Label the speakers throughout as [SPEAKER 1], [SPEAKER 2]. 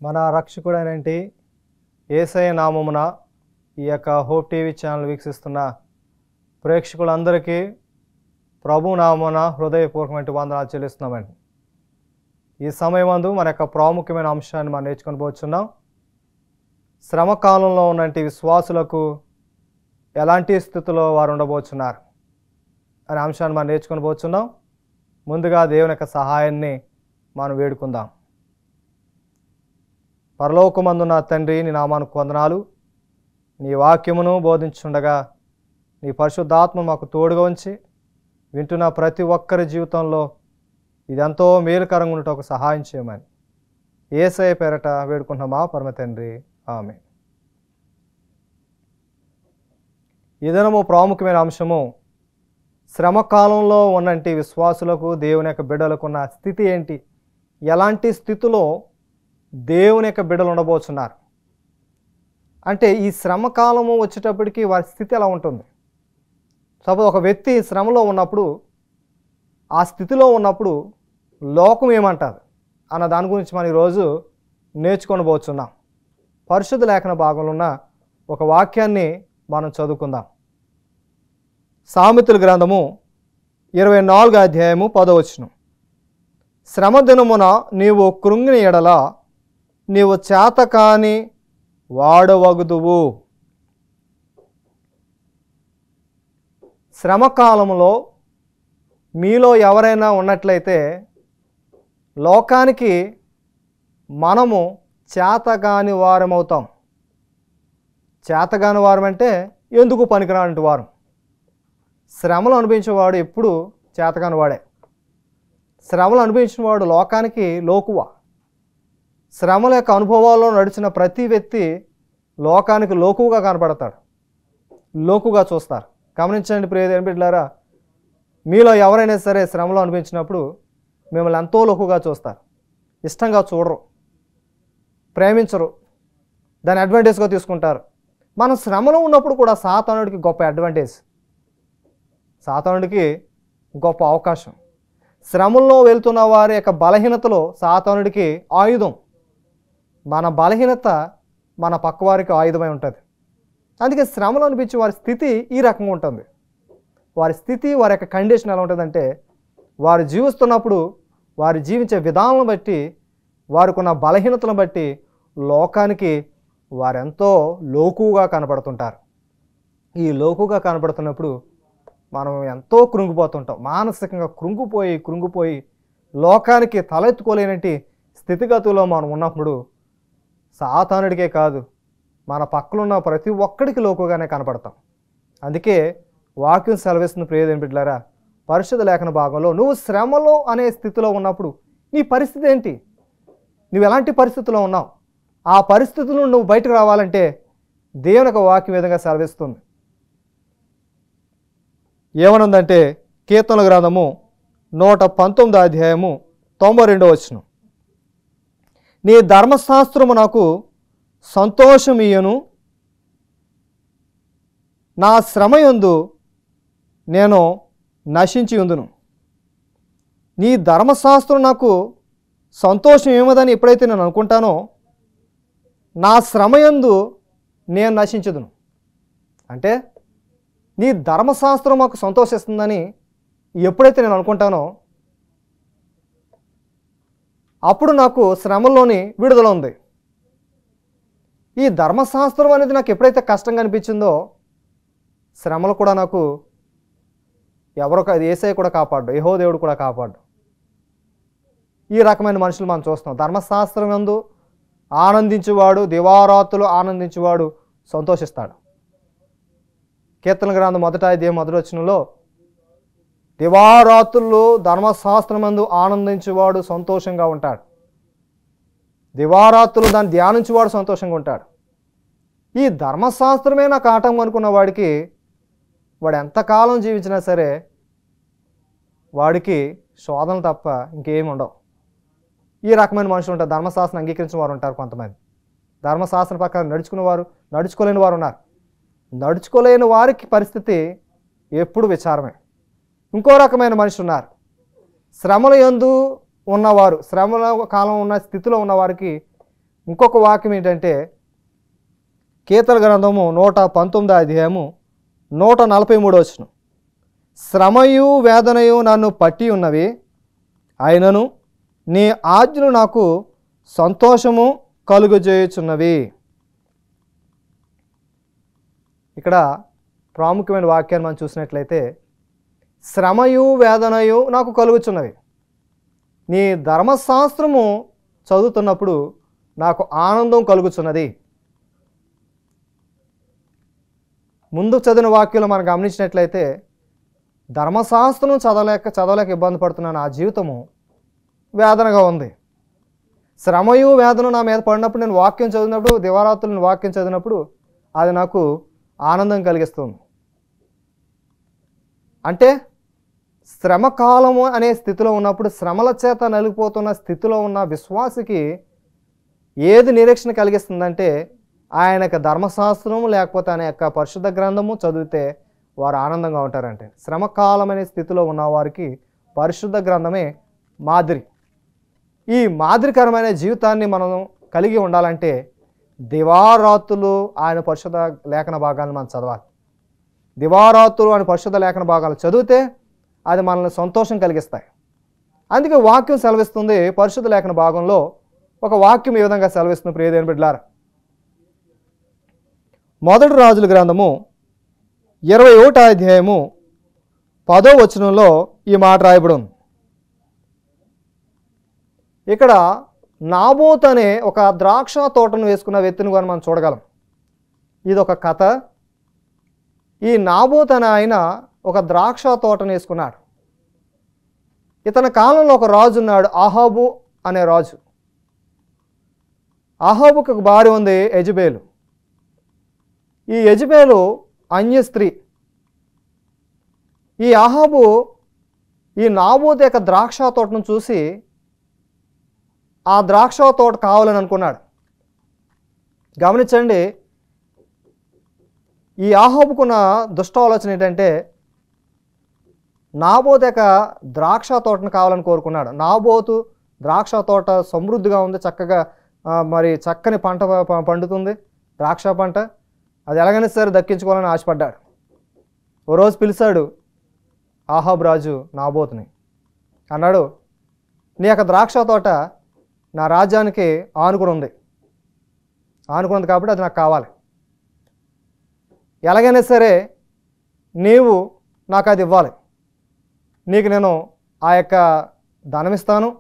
[SPEAKER 1] మన రక్షకుడైనటి యేసయ్య నామమున ఈ యొక్క హోప్ టీవీ ఛానల్ వీక్షిస్తున్న ప్రేక్షకులందరికీ ప్రభు నామమున హృదయపూర్వకమైన వందనాలు చెల్లిస్తున్నామండి. ఈ సమయమందు మన యొక్క ప్రాముఖ్యమైన అంశాన్ని మనం నేర్చుకొని పోతున్నాం. శ్రమకాలంలో ఉన్నంటి విశ్వాసులకు ఎలాంటి స్థితిలో వారు ఉండబోతున్నారు అనే అంశాన్ని మనం నేర్చుకొని పోతున్నాం. ముందుగా దేవుని యొక్క సహాయాన్ని మనం వేడుకుందాం. పరలోకమందున్న తండ్రి, నీ నామానికి వందనాలు. నీ వాక్యమును బోధించుండగా నీ పరిశుద్ధాత్మ మాకు తోడుగా ఉంచి వింటున్న ప్రతి ఒక్కరి జీవితంలో ఇదెంతో మేలుకరంగా ఉండటం ఒక సహాయం చేయమని యేసయ్య పేరట వేడుకుంటున్నామా పరమ తండ్రి, ఆమేన్. ఇదనము ప్రాముఖ్యమైన అంశము శ్రమకాలంలో ఉన్నంటి విశ్వాసులకు దేవుని యొక్క బిడ్డలకు ఉన్న స్థితి ఏంటి, ఎలాంటి స్థితిలో దేవుని యొక్క బిడ్డలు ఉండబోతున్నారు అంటే ఈ శ్రమకాలము వచ్చేటప్పటికి వారి స్థితి ఎలా ఉంటుంది. సపోజ్ ఒక వ్యక్తి శ్రమలో ఉన్నప్పుడు, ఆ స్థితిలో ఉన్నప్పుడు లోకం ఏమంటారు అన్న దాని గురించి మనం ఈరోజు నేర్చుకొని పోతున్నాం. పరిశుద్ధ లేఖన భాగంలో ఉన్న ఒక వాక్యాన్ని మనం చదువుకుందాం. సామెతల గ్రంథము 24వ అధ్యాయము 10వ వచనం. శ్రమ దినమున నీవు కృంగిన ఎడల నీవు చేతకాని వాడవగుదువు. శ్రమకాలంలో మీలో ఎవరైనా ఉన్నట్లయితే లోకానికి మనము చేతగాని వారమవుతాం. చేతగాని వారం అంటే ఎందుకు పనికిరాని వారం. శ్రమలు అనుభవించేవాడు ఎప్పుడు చేతగాని వాడే. శ్రమలు అనుభవించిన వాడు లోకానికి లోకువ. శ్రమల యొక్క అనుభవాల్లో నడిచిన ప్రతి వ్యక్తి లోకానికి లోకుగా కనపడతాడు, లోకుగా చూస్తారు. గమనించండి ప్రియ బిడ్డలారా, మీలో ఎవరైనా సరే శ్రమలో అనిపించినప్పుడు మిమ్మల్ని ఎంతో లోకుగా చూస్తారు, ఇష్టంగా చూడరు, ప్రేమించరు, దాన్ని అడ్వాంటేజ్గా తీసుకుంటారు. మనం శ్రమలో ఉన్నప్పుడు కూడా సాతానుడికి గొప్ప అడ్వాంటేజ్, సాతానుడికి గొప్ప అవకాశం. శ్రమల్లో వెళ్తున్న వారి యొక్క బలహీనతలో సాతానుడికి ఆయుధం. మన బలహీనత మన పక్కవారికి ఆయుధమై ఉంటుంది. అందుకే శ్రమలో అనిపించే వారి స్థితి ఈ రకంగా ఉంటుంది. వారి స్థితి, వారి యొక్క కండిషన్ ఎలా ఉంటుందంటే, వారు జీవిస్తున్నప్పుడు వారు జీవించే విధానం బట్టి, వారికి ఉన్న బలహీనతలను బట్టి లోకానికి వారెంతో లోకుగా కనపడుతుంటారు. ఈ లోకుగా కనపడుతున్నప్పుడు మనం ఎంతో కృంగిపోతుంటాం. మానసికంగా కృంగిపోయి లోకానికి తలెత్తుకోలేనటి స్థితిగతుల్లో మనం ఉన్నప్పుడు సాతానుడికే కాదు, మన పక్కలున్న ప్రతి ఒక్కడికి లోకుగానే కనపడతాం. అందుకే వాక్యం సెలవిస్తున్న ప్రియదేని బిడ్డలారా, పరిశుద్ధ లేఖన భాగంలో నువ్వు శ్రమలో అనే స్థితిలో ఉన్నప్పుడు నీ పరిస్థితి ఏంటి, నువ్వు ఎలాంటి పరిస్థితిలో ఉన్నావు, ఆ పరిస్థితుల నుండి నువ్వు బయటకు రావాలంటే దేవుని యొక్క వాక్యం విధంగా సెలవిస్తుంది. ఏమనుందంటే కీర్తనల గ్రంథము 119వ అధ్యాయము 92వ వచనం. నీ ధర్మశాస్త్రము నాకు సంతోషమియ్యను, నా శ్రమయందు నేను నశించి ఉందును. నీ ధర్మశాస్త్రం నాకు సంతోషం ఏమదని ఎప్పుడైతే నేను అనుకుంటానో నా శ్రమయందు నేను నశించదును. అంటే నీ ధర్మశాస్త్రం మాకు సంతోషిస్తుందని ఎప్పుడైతే నేను అనుకుంటానో అప్పుడు నాకు శ్రమలోని విడుదల ఉంది. ఈ ధర్మశాస్త్రం అనేది నాకు ఎప్పుడైతే కష్టంగా అనిపించిందో శ్రమలు కూడా నాకు యేసయ్య కూడా కాపాడు, యెహోవా దేవుడు కూడా కాపాడు. ఈ రకమైన మనుషులు మనం చూస్తాం. ధర్మశాస్త్రం యందు ఆనందించేవాడు, దివారాత్రులు ఆనందించేవాడు సంతోషిస్తాడు. కీర్తన గ్రంథం 1వ అధ్యాయం 1వ వచనంలో దివారాత్రులు ధర్మశాస్త్రమందు ఆనందించేవాడు సంతోషంగా ఉంటాడు. దివారాత్రులు దాన్ని ధ్యానించేవాడు సంతోషంగా ఉంటాడు. ఈ ధర్మశాస్త్రమే నాకు ఆటంకం అనుకున్న వాడికి, వాడు ఎంతకాలం జీవించినా సరే వాడికి శోధనలు తప్ప ఇంకేమి ఉండవు. ఈ రకమైన మనుషులు ఉంటారు. ధర్మశాస్త్రం అంగీకరించిన వారు ఉంటారు కొంతమంది. ధర్మశాస్త్రం ప్రకారం నడుచుకునేవారు, నడుచుకోలేని వారు ఉన్నారు. నడుచుకోలేని వారికి పరిస్థితి ఎప్పుడు విచారమే. ఇంకో రకమైన మనిషి ఉన్నారు, శ్రమల యందు ఉన్నవారు, శ్రమల కాలం ఉన్న స్థితిలో ఉన్నవారికి ఇంకొక వాక్యం ఏంటంటే కీర్తన గ్రంథము 119 అధ్యాయము 143 వచనం. శ్రమయు వేదనయు నన్ను పట్టి ఉన్నవి, అయినను నీ ఆజ్ఞలు నాకు సంతోషము కలుగజేయుచున్నవి. ఇక్కడ ప్రాముఖ్యమైన వాక్యాన్ని మనం చూసినట్లయితే శ్రమయు వేదనయు నాకు కలుగుచున్నవి. నీ ధర్మశాస్త్రము చదువుతున్నప్పుడు నాకు ఆనందం కలుగుచున్నది. ముందు చదివిన వాక్యంలో మనం గమనించినట్లయితే ధర్మశాస్త్రం చదవలేక ఇబ్బంది పడుతున్న నా జీవితము వేదనగా ఉంది. శ్రమయు వేదన నా మీద పడినప్పుడు నేను వాక్యం చదివినప్పుడు, దివారాత్రులను వాక్యం చదివినప్పుడు అది నాకు ఆనందం కలిగిస్తుంది. అంటే శ్రమకాలము అనే స్థితిలో ఉన్నప్పుడు, శ్రమల చేత నలిగిపోతున్న స్థితిలో ఉన్న విశ్వాసికి ఏది నిరీక్షణ కలిగిస్తుందంటే ఆయన యొక్క ధర్మశాస్త్రము లేకపోతే ఆయన యొక్క పరిశుద్ధ గ్రంథము చదివితే వారు ఆనందంగా ఉంటారంటే. శ్రమకాలం అనే స్థితిలో ఉన్న వారికి పరిశుద్ధ గ్రంథమే మాదిరి. ఈ మాదిరికరమైన జీవితాన్ని మనం కలిగి ఉండాలంటే దివారాత్రులు ఆయన పరిశుద్ధ లేఖన భాగాలను మనం చదవాలి. దివారాత్రులు ఆయన పరిశుద్ధ లేఖన భాగాలు చదివితే అది మనల్ని సంతోషం కలిగిస్తాయి. అందుకే వాక్యం సెలవిస్తుంది. పరిశుద్ధ లేఖన భాగంలో ఒక వాక్యం ఈ విధంగా సెలవిస్తుంది. ప్రియదేవుని బిడ్డలారా, మొదటి రాజుల గ్రంథము 21వ అధ్యాయము 10వ వచనంలో ఈ మాట రాయబడి ఉంది. ఇక్కడ నాబోత్ అనే ఒక ద్రాక్ష తోటను వేసుకున్న వ్యక్తిని కూడా మనం చూడగలం. ఇది ఒక కథ. ఈ నాబోత్ అనే ఆయన ఒక ద్రాక్ష తోటను వేసుకున్నాడు. ఇతని కాలంలో ఒక రాజు ఉన్నాడు, అహాబు అనే రాజు. అహాబుకి ఒక భార్య ఉంది, యెజబేలు. ఈ యెజబేలు అన్య స్త్రీ. ఈ అహాబు ఈ నాబోతు యొక్క ద్రాక్ష తోటను చూసి ఆ ద్రాక్ష తోట కావాలని అనుకున్నాడు. గమనించండి, ఈ అహాబుకున్న దుష్ట ఆలోచన ఏంటంటే నాబోతు యొక్క ద్రాక్ష తోటను కావాలని కోరుకున్నాడు. నాబోతు ద్రాక్ష తోట సమృద్ధిగా ఉంది, చక్కగా మరి చక్కని పంట పండుతుంది, ద్రాక్ష పంట. అది ఎలాగైనా సరే దక్కించుకోవాలని ఆశపడ్డాడు. ఓ రోజు పిలిచాడు అహాబు రాజు నాబోతుని. అన్నాడు, నీ యొక్క ద్రాక్ష తోట నా రాజ్యానికి ఆనుకుని ఉంది కాబట్టి అది నాకు కావాలి. ఎలాగైనా సరే నీవు నాకు అది ఇవ్వాలి. నీకు నేను ఆ యొక్క ధనం ఇస్తాను,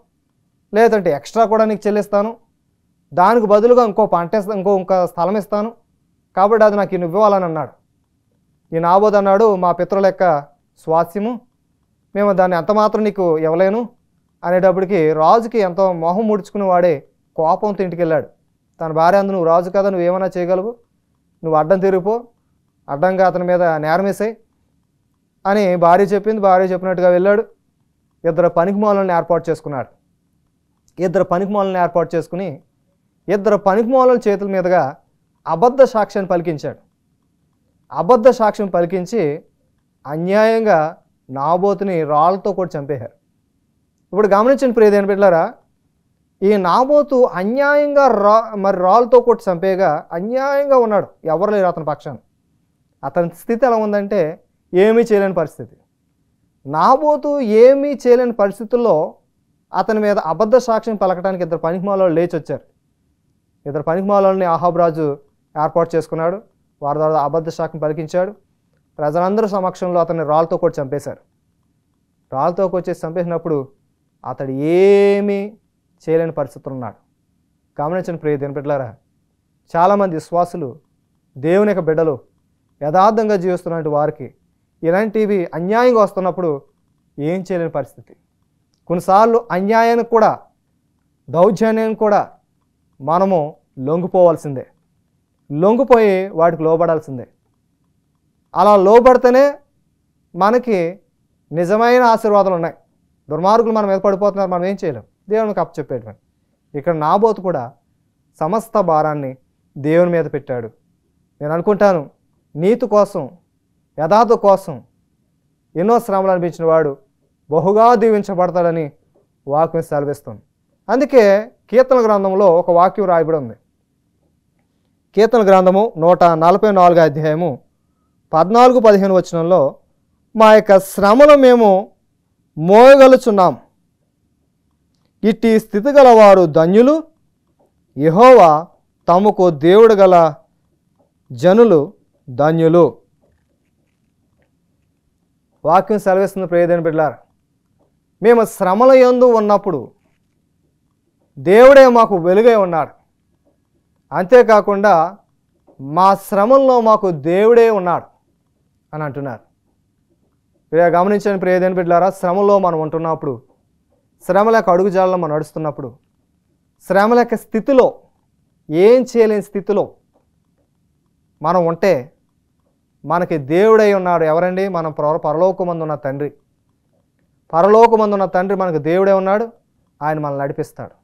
[SPEAKER 1] లేదంటే ఎక్స్ట్రా కూడా నీకు చెల్లిస్తాను. దానికి బదులుగా ఇంకో స్థలం ఇస్తాను. కాబట్టి అది నాకు నువ్వు ఇవ్వాలని అన్నాడు. ఈ నాబోతు అన్నాడు, మా పితరుల యొక్క స్వాస్యము, మేము దాన్ని ఎంత మాత్రం నీకు ఇవ్వలేను అనేటప్పటికి రాజుకి ఎంతో మొహం ముడుచుకుని వాడే కోపంతో ఇంటికి వెళ్ళాడు. తన భార్య అందు, నువ్వు రాజు కదా, నువ్వేమైనా చేయగలవు, నువ్వు అడ్డం తిరిగిపో, అడ్డంగా అతని మీద నేరం వేసాయి అని భార్య చెప్పింది. భార్య చెప్పినట్టుగా వెళ్ళాడు. ఇద్దరు పనికిమాలను ఏర్పాటు చేసుకున్నాడు. ఇద్దరు పనికిమాల చేతుల మీదుగా అబద్ధ సాక్ష్యాన్ని పలికించాడు. అబద్ధ సాక్ష్యం పలికించి అన్యాయంగా నాబోతుని రాళ్ళతో కూడా చంపేశారు. ఇప్పుడు గమనించండి ప్రియదేవుని బిడ్డలారా, ఈ నాబోతు అన్యాయంగా రాళ్ళతో కొట్టి చంపేగా అన్యాయంగా ఉన్నాడు. ఎవరు లేరు అతని పక్షాన. అతని స్థితి ఎలా ఉందంటే ఏమీ చేయలేని పరిస్థితి. నాబోతు ఏమీ చేయలేని పరిస్థితుల్లో అతని మీద అబద్ధ సాక్ష్యం పలకడానికి ఇద్దరు పనికిమాలోళ్ళు లేచి వచ్చారు. ఇద్దరు పనికిమాలోళ్ళని అహాబు రాజు ఏర్పాటు చేసుకున్నాడు. వారి ద్వారా అబద్ధ సాక్ష్యం పలికించాడు. ప్రజలందరూ సమక్షంలో అతన్ని రాళ్ళతో కొట్టి చంపేశారు. రాళ్ళతో కొట్టి చంపేసినప్పుడు అతడు ఏమీ చేయలేని పరిస్థితులు ఉన్నాడు. గమనించిన ప్రియదేవుని బిడ్డలారా, చాలామంది విశ్వాసులు, దేవుని యొక్క బిడ్డలు, యథార్థంగా జీవిస్తున్నటువంటి వారికి ఇలాంటివి అన్యాయంగా వస్తున్నప్పుడు ఏం చేయలేని పరిస్థితి. కొన్నిసార్లు అన్యాయానికి కూడా, దౌర్జన్యానికి కూడా మనము లొంగిపోవాల్సిందే, లొంగిపోయి వాటికి లోబడాల్సిందే. అలా లోబడితేనే మనకి నిజమైన ఆశీర్వాదాలు ఉన్నాయి. దుర్మార్గులు మన మీద పడిపోతున్నారు, మనం ఏం చేయలేం, దేవునికి అప్పచెప్పేటువంటి. ఇక్కడ నాబోతు కూడా సమస్త భారాన్ని దేవుని మీద పెట్టాడు. నేను అనుకుంటాను, నీతి కోసం, యథార్థ కోసం ఎన్నో శ్రమలు అనిపించిన వాడు బహుగా దీవించబడతాడని వాక్యం సెలవిస్తుంది. అందుకే కీర్తన గ్రంథంలో ఒక వాక్యం రాయబడి ఉంది. కీర్తన గ్రంథము 144 అధ్యాయము 14-15 వచనంలో, మా యొక్క శ్రమలు మేము మోయగలుచున్నాం, ఇట్టి స్థితి గల వారు ధన్యులు, యెహోవా తమకు దేవుడు గల జనులు ధన్యులు. వాక్యం సెలవిస్తుంది ప్రియమైన బిడ్డలారా, మేము శ్రమల యందు ఉన్నప్పుడు దేవుడే మాకు వెలుగై ఉన్నాడు. అంతేకాకుండా మా శ్రమల్లో మాకు దేవుడే ఉన్నాడు అని అంటున్నారు. గమనించండి ప్రియమైన బిడ్డలారా, శ్రమలో మనం ఉంటున్నప్పుడు, శ్రమల యొక్క అడుగుజాడలో మనం నడుస్తున్నప్పుడు, శ్రమల యొక్క స్థితిలో, ఏం చేయలేని స్థితిలో మనం ఉంటే మనకి దేవుడై ఉన్నాడు. ఎవరండి? మన పరలోకమందున్న తండ్రి. పరలోకమందున్న తండ్రి మనకు దేవుడే ఉన్నాడు. ఆయన మనల్ని నడిపిస్తాడు.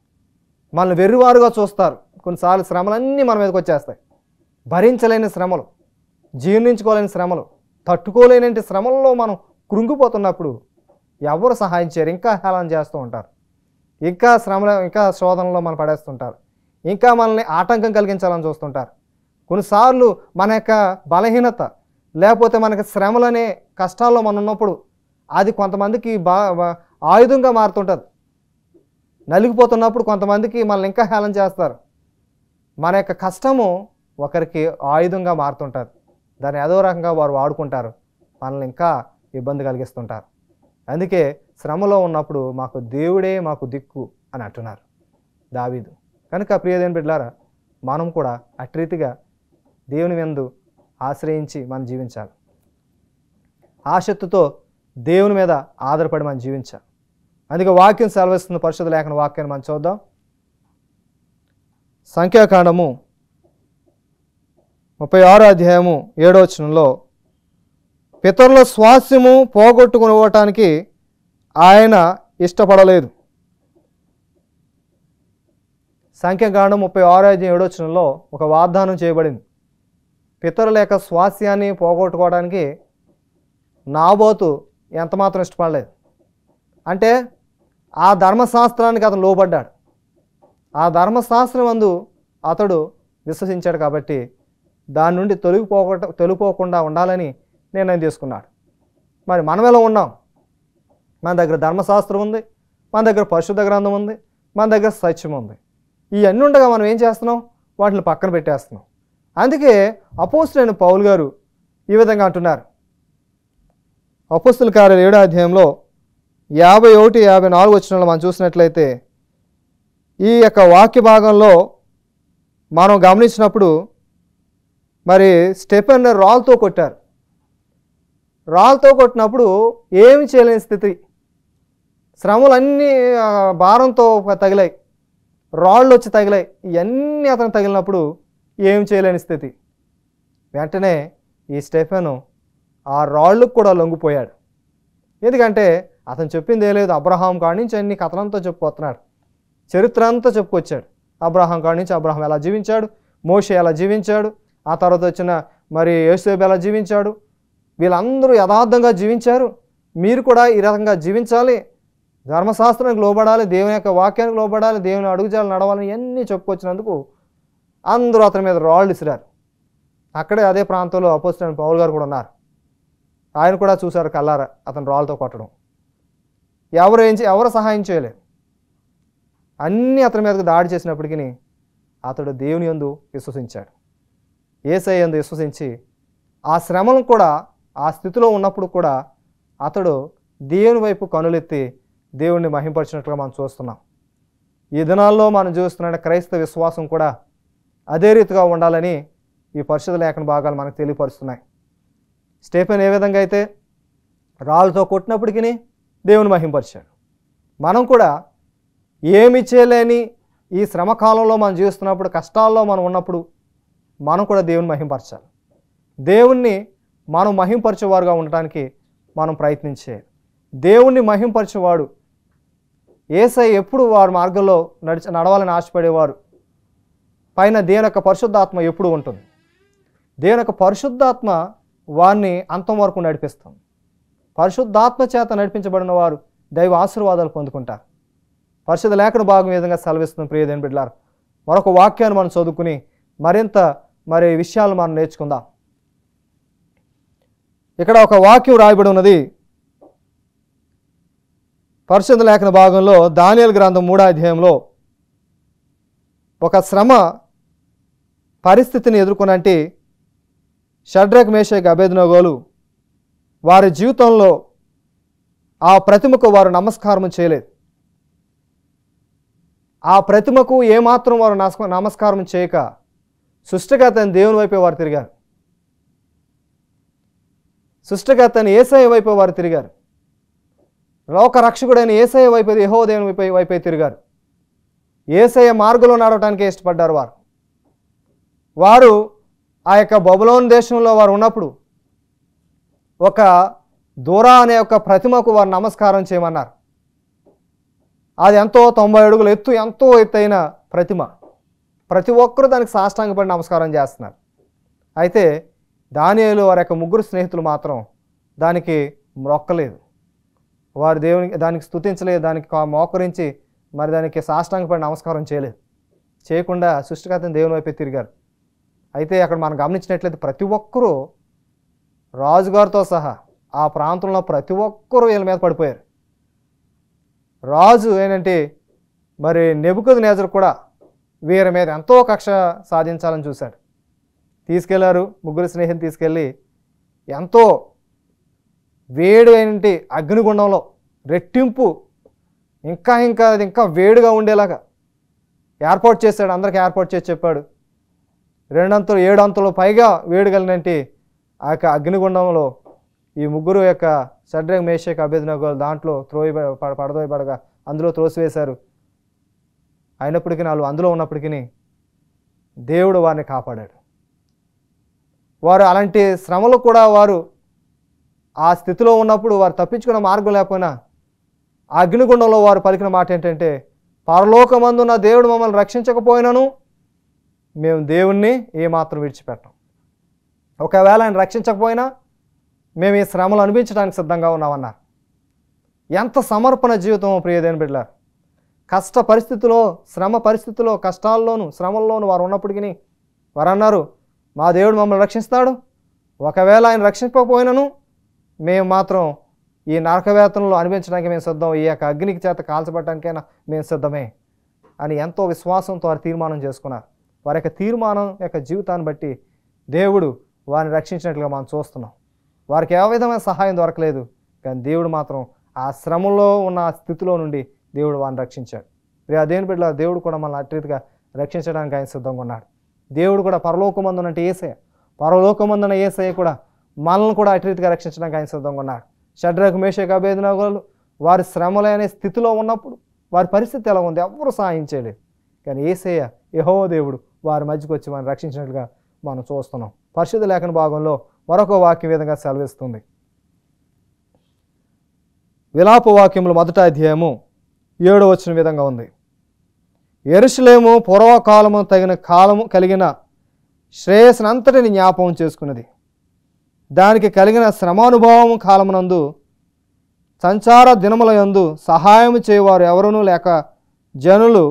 [SPEAKER 1] మనల్ని వెర్రివారుగా చూస్తారు. కొన్నిసార్లు శ్రమలన్నీ మన మీదకి వచ్చేస్తాయి. భరించలేని శ్రమలు, జీర్ణించుకోలేని శ్రమలు, తట్టుకోలేని శ్రమల్లో మనం కృంగిపోతున్నప్పుడు ఎవరు సహాయం చేయరు, ఇంకా హేళన చేస్తూ ఉంటారు, ఇంకా శోధనలో మనం పడేస్తుంటారు, ఇంకా మనల్ని ఆటంకం కలిగించాలని చూస్తుంటారు. కొన్నిసార్లు మన యొక్క బలహీనత, లేకపోతే మనకి శ్రమలనే కష్టాల్లో మనం ఉన్నప్పుడు అది కొంతమందికి ఆయుధంగా మారుతుంటుంది. నలిగిపోతున్నప్పుడు కొంతమందికి మనల్ని ఇంకా హేళన చేస్తారు. మన యొక్క కష్టము ఒకరికి ఆయుధంగా మారుతుంటుంది. దాన్ని ఏదో రకంగా వారు వాడుకుంటారు, మనల్ని ఇంకా ఇబ్బంది కలిగిస్తుంటారు. అందుకే శ్రమలో ఉన్నప్పుడు మాకు దేవుడే మాకు దిక్కు అని అంటున్నారు దావీదు. కనుక ప్రియదేవుని బిడ్డలారా, మనం కూడా అట్రీతిగా దేవుని యందు ఆశ్రయించి మనం జీవించాలి. ఆసక్తితో దేవుని మీద ఆధారపడి మనం జీవించాలి. అందుకే వాక్యం సెలవిస్తుంది. పరిశుద్ధ లేఖన వాక్యాన్ని మనం చూద్దాం. సంఖ్యాకాండము 36 అధ్యాయము 7వ వచనంలో, పితరుల స్వాస్యము పోగొట్టుకునివ్వటానికి ఆయన ఇష్టపడలేదు. సంఖ్యాకాండం 36 అధ్యాయం 7వ వచనంలో ఒక వాగ్దానం చేయబడింది. పితరుల యొక్క స్వాస్యాన్ని పోగొట్టుకోవడానికి నాబోతు ఎంతమాత్రం ఇష్టపడలేదు. అంటే ఆ ధర్మశాస్త్రానికి అతను లోబడ్డాడు. ఆ ధర్మశాస్త్రం అందు అతడు విశ్వసించాడు. కాబట్టి దాని నుండి తొలగిపోకుండా ఉండాలని నిర్ణయం తీసుకున్నాడు. మరి మనం ఎలా ఉన్నాం? మన దగ్గర ధర్మశాస్త్రం ఉంది, మన దగ్గర పరిశుద్ధ గ్రంథం ఉంది, మన దగ్గర సత్యం ఉంది. ఇవన్నీ ఉండగా మనం ఏం చేస్తున్నాం? వాటిని పక్కన పెట్టేస్తున్నాం. అందుకే అపోస్తలుడైన పౌలు గారు ఈ విధంగా అంటున్నారు. అపోస్తలుల కార్యాలు 7వ అధ్యాయంలో 51-54 వచనాల్లో మనం చూసినట్లయితే, ఈ యొక్క వాక్య భాగంలో మనం గమనించినప్పుడు మరి స్టెఫెన్ రాళ్ళతో కొట్టారు. రాళ్ళతో కొట్టినప్పుడు ఏమి చేయలేని స్థితి, శ్రమలన్నీ భారంతో తగిలాయి, రాళ్ళు వచ్చి తగిలాయి. ఇవన్నీ అతను తగిలినప్పుడు ఏం చేయలేని స్థితి. వెంటనే ఈ స్టెఫెను ఆ రాళ్ళకు కూడా లొంగిపోయాడు. ఎందుకంటే అతను చెప్పింది ఏ లేదు. అబ్రహాం కాడి నుంచి అన్ని కథనంతో చెప్పుకొస్తున్నాడు, చరిత్ర అంతా చెప్పుకొచ్చాడు. అబ్రహాం కాడి నుంచి అబ్రహాం ఎలా జీవించాడు, మోషే ఎలా జీవించాడు, ఆ తర్వాత వచ్చిన మరి యోసేపు ఎలా జీవించాడు, వీళ్ళందరూ యథార్థంగా జీవించారు. మీరు కూడా ఈ రకంగా జీవించాలి, ధర్మశాస్త్రానికి లోబడాలి, దేవుని యొక్క వాక్యానికి లోబడాలి, దేవుని అడుగుజాలు నడవాలని ఇవన్నీ చెప్పుకొచ్చినందుకు అందరూ అతని మీద రాళ్ళు ఇసిరారు. అక్కడే అదే ప్రాంతంలో అపోస్తలుడైన పౌలు గారు కూడా ఉన్నారు. ఆయన కూడా చూశారు కల్లారా అతను రాళ్ళతో కొట్టడం. ఎవరు సహాయం చేయలేదు. అన్నీ అతని మీదకి దాడి చేసినప్పటికీ అతడు దేవుని యందు విశ్వసించాడు. యేసయ్య యందు విశ్వసించి ఆ శ్రమను కూడా, ఆ స్థితిలో ఉన్నప్పుడు కూడా అతడు దేవుని వైపు కనులెత్తి దేవుణ్ణి మహింపరిచినట్లుగా మనం చూస్తున్నాం. ఈ దినాల్లో మనం చూస్తున్న క్రైస్తవ విశ్వాసం కూడా అదే రీతిగా ఉండాలని ఈ పరిశుద్ధ లేఖన భాగాలు మనకు తెలియపరుస్తున్నాయి. స్టెఫెన్ ఏ విధంగా అయితే రాళ్ళతో కొట్టినప్పటికీ దేవుని మహింపరిచాడు, మనం కూడా ఏమి చేయలేని ఈ శ్రమకాలంలో మనం జీవిస్తున్నప్పుడు, కష్టాల్లో మనం ఉన్నప్పుడు మనం కూడా దేవుని మహింపరచాలి. దేవుణ్ణి మనం మహింపరిచేవారుగా ఉండటానికి మనం ప్రయత్నించేది. దేవుణ్ణి మహింపరిచేవాడు యేసయ్య ఎప్పుడు వారి మార్గంలో నడవాలని ఆశపడేవారు పైన దేవుని యొక్క పరిశుద్ధాత్మ ఎప్పుడు ఉంటుంది. దేవుని యొక్క పరిశుద్ధాత్మ వారిని అంతం వరకు నడిపిస్తాం. పరిశుద్ధాత్మ చేత నడిపించబడిన వారు దైవ ఆశీర్వాదాలు పొందుకుంటారు. పరిశుద్ధ లేఖన భాగం విధంగా సెలవిస్తుంది ప్రియ దేవుని బిడ్డలారా. మరొక వాక్యాన్ని మనం చదువుకుని మరింత విషయాలు మనం నేర్చుకుందాం. ఇక్కడ ఒక వాక్యం రాయబడి ఉన్నది పరిశుద్ధ లేఖన భాగంలో దానియేలు గ్రంథం 3వ అధ్యాయంలో. ఒక శ్రమ పరిస్థితిని ఎదుర్కొనంటే షడ్రక్ మేషక్ అబేద్నెగోలు వారి జీవితంలో ఆ ప్రతిమకు వారు నమస్కారం చేయలేదు. ఆ ప్రతిమకు ఏమాత్రం వారు నమస్కారం చేయక సృష్టికర్త దేవుని వైపే వారు తిరిగారు. సృష్టికర్తని యేసయ్య వైపు వారు తిరిగారు. లోక రక్షకుడైన యేసయ్య వైపు, యెహోవా దేవుని వైపే తిరిగారు. యేసయ్య మార్గంలో నడవటానికి ఇష్టపడ్డారు. వారు ఆ యొక్క బబులోను దేశంలో వారు ఉన్నప్పుడు ఒక దూరా అనే ఒక ప్రతిమకు వారు నమస్కారం చేయమన్నారు. అది ఎంతో 90 అడుగుల ఎత్తు, ఎంతో ఎత్తైన ప్రతిమ. ప్రతి ఒక్కరూ దానికి సాష్టాంగపడి నమస్కారం చేస్తున్నారు. అయితే దానియేలు వారి యొక్క 3 స్నేహితులు మాత్రం దానికి మొక్కలేదు. వారు దానికి స్తుతించలేదు, దానికి మోకరించి మరి దానికి సాష్టాంగపడి నమస్కారం చేయలేదు. చేయకుండా సృష్టికర్తని దేవుని వైపే తిరిగారు. అయితే అక్కడ మనం గమనించినట్లయితే ప్రతి ఒక్కరూ రాజుగారితో సహా ఆ ప్రాంతంలో ప్రతి ఒక్కరూ వీళ్ళ మీద పడిపోయారు. రాజు ఏంటంటే మరి నెబుకద్నెజరు కూడా వీరి మీద ఎంతో కక్ష సాధించాలని చూశాడు. తీసుకెళ్లారు, 3 స్నేహితులు తీసుకెళ్ళి ఎంతో వేడి అయినటి అగ్నిగుండంలో రెట్టింపు ఇంకా వేడిగా ఉండేలాగా ఏర్పాటు చేశాడు. అందరికీ ఏర్పాటు చేసి చెప్పాడు. 2 అంతలు 7 అంతలు పైగా వేడి కలిగినట్టు ఆ యొక్క అగ్నిగుండంలో ఈ 3 యొక్క షడ్రక్ మేషక్ అబేద్నెగోలు దాంట్లో పడదోయబడగా అందులో త్రోసివేశారు. అయినప్పటికీ వాళ్ళు అందులో ఉన్నప్పటికీ దేవుడు వారిని కాపాడాడు. వారు అలాంటి శ్రమలు కూడా వారు ఆ స్థితిలో ఉన్నప్పుడు వారు తప్పించుకునే మార్గం లేకపోయినా ఆ అగ్నిగుండంలో వారు పలికిన మాట ఏంటంటే, పరలోకమందున్న దేవుడు మమ్మల్ని రక్షించకపోయినను మేము దేవుణ్ణి ఏమాత్రం విడిచిపెట్టాం. ఒకవేళ ఆయన రక్షించకపోయినా మేము ఈ శ్రమలు అనిపించడానికి సిద్ధంగా ఉన్నామన్నారు. ఎంత సమర్పణ జీవితం ప్రియ దేవుని బిడ్డలారా. కష్ట పరిస్థితిలో, శ్రమ పరిస్థితిలో, కష్టాల్లోనూ శ్రమల్లోనూ వారు ఉన్నప్పటికీ వారు అన్నారు, మా దేవుడు మమ్మల్ని రక్షిస్తాడు. ఒకవేళ ఆయన రక్షించకపోయినను మేము మాత్రం ఈ నరకవేతనలో అనిపించడానికి మేము సిద్ధం, ఈ యొక్క అగ్నికి చేత కాల్చబడటానికైనా మేము సిద్ధమే అని ఎంతో విశ్వాసంతో వారు తీర్మానం చేసుకున్నారు. వారి యొక్క తీర్మానం యొక్క జీవితాన్ని బట్టి దేవుడు వారిని రక్షించినట్లుగా మనం చూస్తున్నాం. వారికి ఏ విధమైన సహాయం దొరకలేదు, కానీ దేవుడు మాత్రం ఆ శ్రమలో ఉన్న స్థితిలో నుండి దేవుడు వారిని రక్షించాడు. దేవుని బిడ్డల దేవుడు కూడా మనల్ని అట్రీతిగా రక్షించడానికి ఆయన సిద్ధంగా ఉన్నాడు. దేవుడు కూడా పరలోకమందునంటే యేసయ్య, పరలోకమందున యేసయ్య కూడా మనల్ని కూడా అట్రీతిగా రక్షించడానికి ఆయన సిద్ధంగా ఉన్నాడు. షడ్రక్ మేషక్ అబేద్నెగోలు వారి శ్రమలనే స్థితిలో ఉన్నప్పుడు వారి పరిస్థితి ఎలా ఉంది, ఎవ్వరూ సహాయం చేయలేదు. కానీ యేసయ్య, యెహోవా దేవుడు వారి మధ్యకు వచ్చి వారిని రక్షించినట్లుగా మనం చూస్తున్నాం. పరిశుద్ధ లేఖన భాగంలో మరొక వాక్యం విధంగా సెలవిస్తుంది. విలాప వాక్యములు 1వ అధ్యాయము 7వ వచనం విధంగా ఉంది. యెరూషలేము పూర్వకాలము తగిన కాలము కలిగిన శ్రేయస్సునంతటిని జ్ఞాపకం చేసుకున్నది. దానికి కలిగిన శ్రమానుభవం కాలమునందు సంచార దినముల యందు సహాయం చేయవారు ఎవరునూ లేక జనులు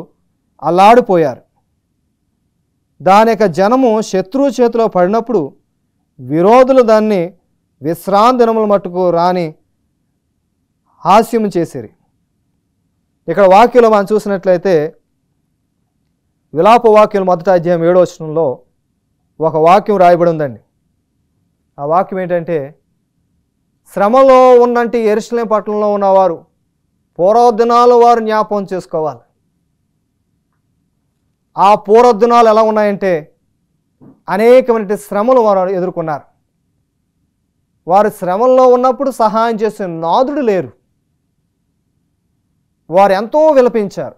[SPEAKER 1] అల్లాడిపోయారు. దాని యొక్క జనము శత్రువు చేతిలో పడినప్పుడు విరోధులు దాన్ని విశ్రాంతి దినముల మట్టుకు రాని హాస్యము చేసిరి. ఇక్కడ వాక్యంలో మనం చూసినట్లయితే విలాప వాక్యం 1వ అధ్యాయం 7వ వచనంలో ఒక వాక్యం రాయబడి ఉందండి. ఆ వాక్యం ఏంటంటే, శ్రమలో ఉన్నంటి యెరూషలేము పట్టణంలో ఉన్నవారు పూర్వదినాలు వారు జ్ఞాపకం చేసుకోవాలి. ఆ పూర్వదినాలు ఎలా ఉన్నాయంటే అనేకమైన శ్రమలు వారు ఎదుర్కొన్నారు. వారు శ్రమల్లో ఉన్నప్పుడు సహాయం చేసే నాదుడు లేరు. వారు ఎంతో విలపించారు,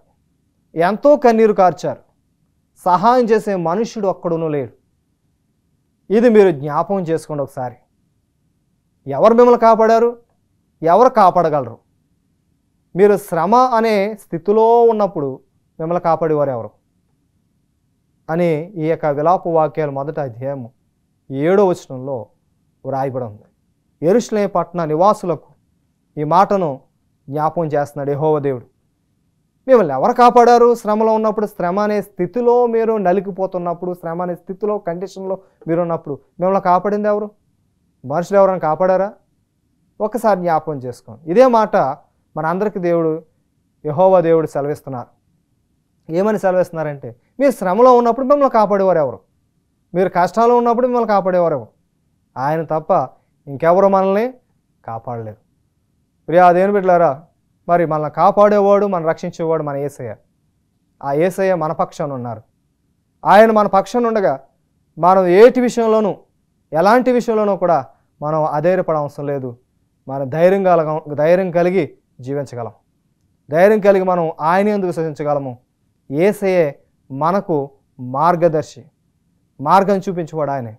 [SPEAKER 1] ఎంతో కన్నీరు కార్చారు. సహాయం చేసే మనుష్యుడు ఒక్కడునూ లేడు. ఇది మీరు జ్ఞాపకం చేసుకోండి ఒకసారి. ఎవరు మిమ్మల్ని కాపాడారు, ఎవరు కాపాడగలరు? మీరు శ్రమ అనే స్థితిలో ఉన్నప్పుడు మిమ్మల్ని కాపాడేవారు ఎవరు అని ఈ యొక్క విలాప వాక్యాలు 1వ అధ్యాయం 7వ వచనంలో వ్రాయబడి ఉంది. యెరూషలేము పట్టణ నివాసులకు ఈ మాటను జ్ఞాపకం చేస్తున్నాడు యెహోవా దేవుడు. మిమ్మల్ని ఎవరు కాపాడారు? శ్రమలో ఉన్నప్పుడు, శ్రమ అనే స్థితిలో మీరు నలిగిపోతున్నప్పుడు, శ్రమ అనే స్థితిలో కండిషన్లో మీరున్నప్పుడు మిమ్మల్ని కాపాడింది ఎవరు? మనుషులు ఎవరైనా కాపాడారా? ఒక్కసారి జ్ఞాపకం చేసుకోండి. ఇదే మాట మన అందరికీ దేవుడు, యెహోవా దేవుడు సెలవిస్తున్నారు. ఏమని సెలవిస్తున్నారంటే, మీరు శ్రమలో ఉన్నప్పుడు మిమ్మల్ని కాపాడేవారు ఎవరు? మీరు కష్టాల్లో ఉన్నప్పుడు మిమ్మల్ని కాపాడేవారు ఎవరు? ఆయన తప్ప ఇంకెవరు మనల్ని కాపాడలేరు. ప్రియా దేవుని బిడ్డలారా, మరి మనల్ని కాపాడేవాడు, మనం రక్షించేవాడు మన యేసయ్య. ఆ యేసయ్య మన పక్షాన ఉన్నారు. ఆయన మన పక్షాన ఉండగా మనం ఏటి విషయంలోనూ, ఎలాంటి విషయంలోనూ కూడా మనం అధైర్యపడ అవసరం లేదు. మనం ధైర్యం కలిగి జీవించగలం. ధైర్యం కలిగి మనం ఆయన యందు విశ్వసించగలము. యేసయ్యే మనకు మార్గదర్శి, మార్గం చూపించేవాడు ఆయనే.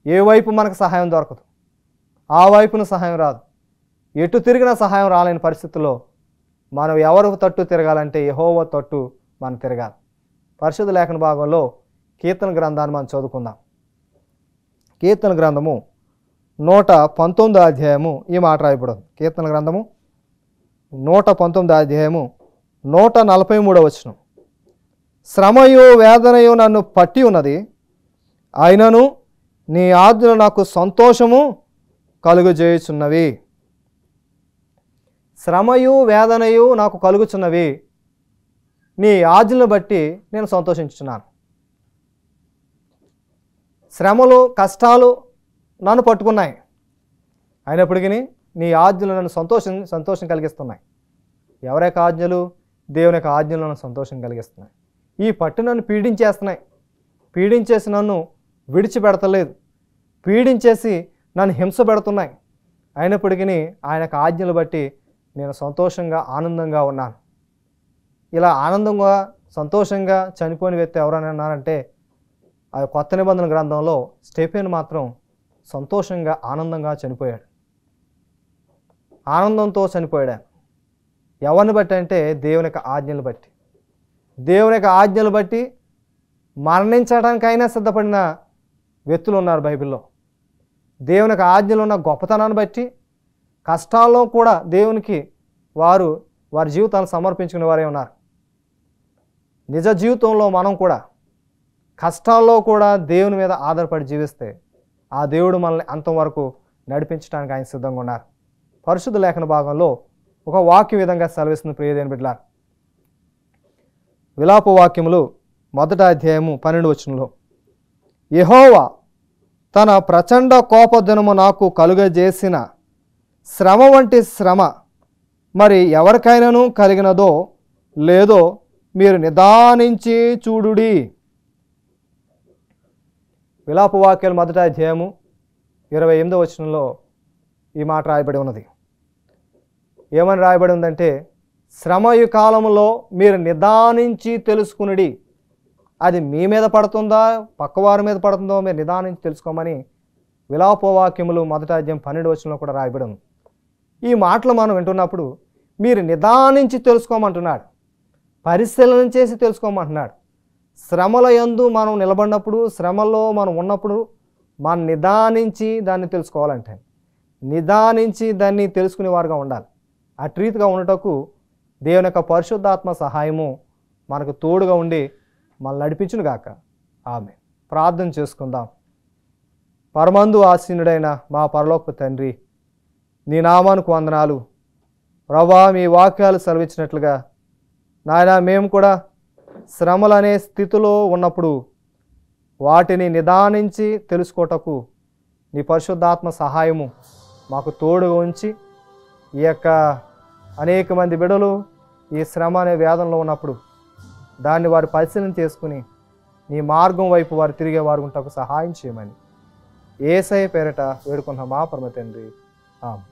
[SPEAKER 1] ఏ వైపు మనకు సహాయం దొరకదు, ఆ వైపున సహాయం రాదు. ఎటు తిరిగినా సహాయం రాలేని పరిస్థితుల్లో మనం ఎవరు తట్టు తిరగాలంటే యెహోవా తట్టు మనం తిరగాలి. పరిశుద్ధ లేఖన భాగంలో కీర్తన గ్రంథాన్ని మనం చదువుకుందాం. కీర్తన గ్రంథము 119 అధ్యాయము ఈ మాట రాయబడింది. కీర్తన గ్రంథము 119 అధ్యాయము 143 వచనం. శ్రమయు వేదనయు నన్ను పట్టి ఉన్నది, అయినను నీ ఆజ్ఞలు నాకు సంతోషము కలుగజేయుచున్నవి. శ్రమయు వేదనయు నాకు కలుగుచున్నవి, నీ ఆజ్ఞలను బట్టి నేను సంతోషించుచున్నాను. శ్రమలు, కష్టాలు నన్ను పట్టుకున్నాయి, అయినప్పటికీ నీ ఆజ్ఞలు నన్ను సంతోషం కలిగిస్తున్నాయి. ఎవరి యొక్క ఆజ్ఞలు? దేవుని యొక్క ఆజ్ఞలు నన్ను సంతోషం కలిగిస్తున్నాయి. ఈ పట్టు నన్ను పీడించేస్తున్నాయి, పీడించేసి నన్ను విడిచిపెడతలేదు, పీడించేసి నన్ను హింస పెడుతున్నాయి. అయినప్పటికీ ఆయన యొక్క ఆజ్ఞలు బట్టి నేను సంతోషంగా, ఆనందంగా ఉన్నాను. ఇలా ఆనందంగా, సంతోషంగా చనిపోయిన వ్యక్తి ఎవరైనా ఉన్నారంటే ఆ కొత్త నిబంధన గ్రంథంలో స్టెఫెను మాత్రం సంతోషంగా, ఆనందంగా చనిపోయాడు. ఆనందంతో చనిపోయాడు. ఎవరిని బట్టి అంటే దేవుని యొక్క ఆజ్ఞలు బట్టి. దేవుని యొక్క ఆజ్ఞలు బట్టి మరణించడానికైనా సిద్ధపడిన వ్యక్తులు ఉన్నారు బైబిల్లో. దేవుని యొక్క ఆజ్ఞలు ఉన్న గొప్పతనాన్ని బట్టి కష్టాల్లో కూడా దేవునికి వారి జీవితాలను సమర్పించుకునే వారే ఉన్నారు. నిజ జీవితంలో మనం కూడా కష్టాల్లో కూడా దేవుని మీద ఆధారపడి జీవిస్తే ఆ దేవుడు మనల్ని అంతం వరకు నడిపించడానికి ఆయన సిద్ధంగా ఉన్నారు. పరిశుద్ధ లేఖన భాగంలో ఒక వాక్యం విధంగా సెలవిస్తుంది ప్రియదేని బిడ్డలారా. విలాప వాక్యములు 1వ అధ్యాయము 12వ వచనంలో, యెహోవా తన ప్రచండ కోపదినము నాకు కలుగజేసిన శ్రమ వంటి శ్రమ మరి ఎవరికైనాను కలిగినదో లేదో మీరు నిదానించి చూడుడి. విలాప వాక్యాలు 1వ అధ్యాయము 28వ వచనంలో ఈ మాట రాయబడి ఉన్నది. ఏమని రాయబడి ఉందంటే, శ్రమయు కాలంలో మీరు నిదానించి తెలుసుకునుడి. అది మీ మీద పడుతుందా, పక్కవారి మీద పడుతుందో మీరు నిదానించి తెలుసుకోమని విలాపవాక్యములు 1వ అధ్యాయం 12వ వచనంలో కూడా రాయబడి ఉంది. ఈ మాటలు మనం వింటున్నప్పుడు మీరు నిదానించి తెలుసుకోమంటున్నాడు, పరిశీలన చేసి తెలుసుకోమంటున్నాడు. శ్రమల యందు మనం నిలబడినప్పుడు, శ్రమలో మనం ఉన్నప్పుడు మనం నిదానించి దాన్ని తెలుసుకోవాలంటే, నిదానించి దాన్ని తెలుసుకునే వారుగా ఉండాలి. అటు రీతిగా ఉండటకు దేవుని యొక్క పరిశుద్ధాత్మ సహాయము మనకు తోడుగా ఉండి మనల్ని నడిపించును గాక. ఆమేన్. ప్రార్థన చేసుకుందాం. పరమందు ఆసీనుడైన మా పరలోకపు తండ్రి, నీ నామానికి వందనాలు. ప్రభువా, మీ వాక్యాలు సెలవిచ్చినట్లుగా నాయన మేము కూడా శ్రమలు అనే స్థితిలో ఉన్నప్పుడు వాటిని నిదానించి తెలుసుకోటకు నీ పరిశుద్ధాత్మ సహాయము మాకు తోడుగా ఉంచి, ఈ యొక్క అనేక మంది బిడ్డలు ఈ శ్రమ అనే వేదనలో ఉన్నప్పుడు దాన్ని వారు పరిశీలన చేసుకుని నీ మార్గం వైపు వారు తిరిగే వారు ఉంటకు సహాయం చేయమని యేసయ్య పేరట వేడుకున్న మా పరమ తండ్రి. ఆమేన్.